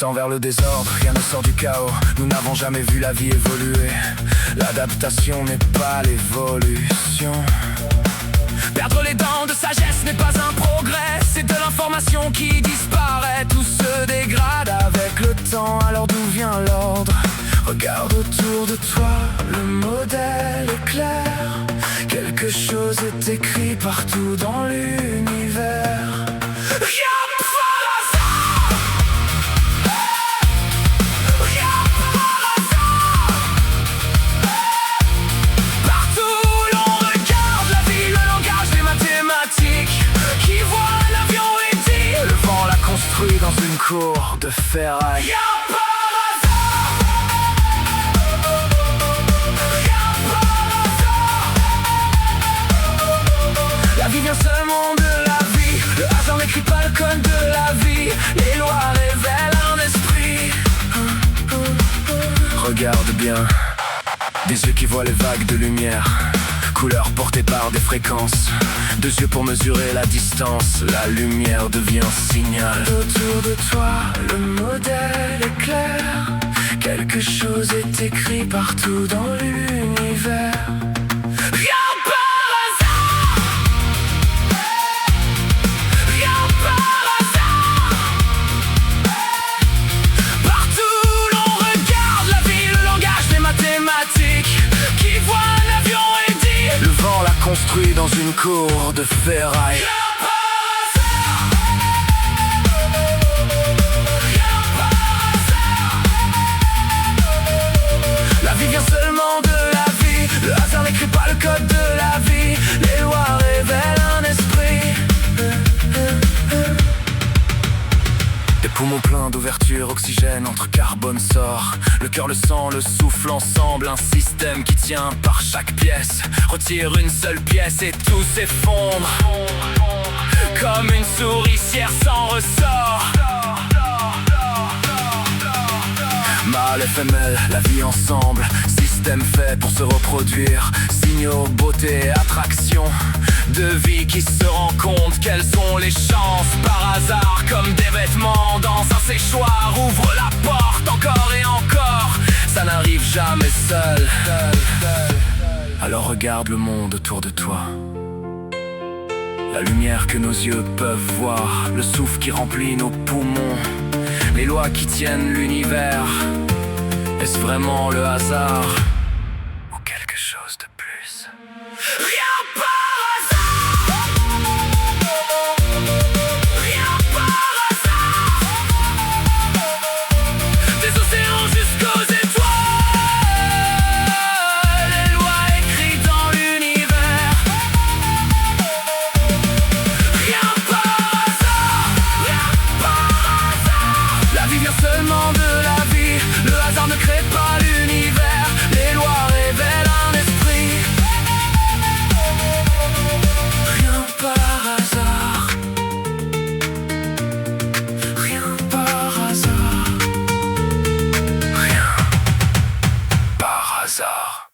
tend vers le désordre, rien ne sort du chaos. Nous n'avons jamais vu la vie évoluer. L'adaptation n'est pas l'évolution. Perdre les dents de sagesse n'est pas un progrès. C'est de l'information qui disparaît. Tout se dégrade avec le temps, alors d'où vient l'ordre? Regarde autour de toi, le modèle est clair. Quelque chose est écrit partout dans l'univers. Dans une cour de ferraille. Rien par hasard. La vie vient seulement de la vie. Le hasard n'écrit pas le code de la vie. Les lois révèlent un esprit. Regarde bien. Des yeux qui voient les vagues de lumière, couleurs portées par des fréquences. Deux yeux pour mesurer la distance. La lumière devient signal. Autour de toi, le modèle est clair. Quelque chose est écrit partout dans l'univers. Rien par hasard. Rien par hasard. Partout l'on regarde la vie, le langage des mathématiques. Qui voit un avion et dit le vent l'a construit dans une cour de ferraille. La vie vient seulement de la vie. Le hasard n'écrit pas le code de la vie. Les lois révèlent un esprit. Des poumons pleins d'ouverture, oxygène entre carbone sort. Le cœur, le sang, le souffle ensemble. Un système qui tient par chaque pièce. Retire une seule pièce et tout s'effondre. Comme une souricière sans ressort. Mâle, FML, la vie ensemble. Système fait pour se reproduire. Signaux, beauté, attraction. De vie qui se rend compte quelles sont les chances. Par hasard, comme des vêtements dans un séchoir. Ouvre la porte encore et encore. Ça n'arrive jamais seul. Alors regarde le monde autour de toi. La lumière que nos yeux peuvent voir. Le souffle qui remplit nos poumons. Les lois qui tiennent l'univers. Est-ce vraiment le hasard ou quelque chose de plus? Rien par hasard. Rien par hasard. Des océans jusqu'aux étoiles. Les lois écrites dans l'univers. Rien par hasard. Rien par hasard. La vie vient seulement de la vie. Le hasard ne crée pas l'univers. Les lois révèlent un esprit. Rien par hasard. Rien par hasard. Rien par hasard.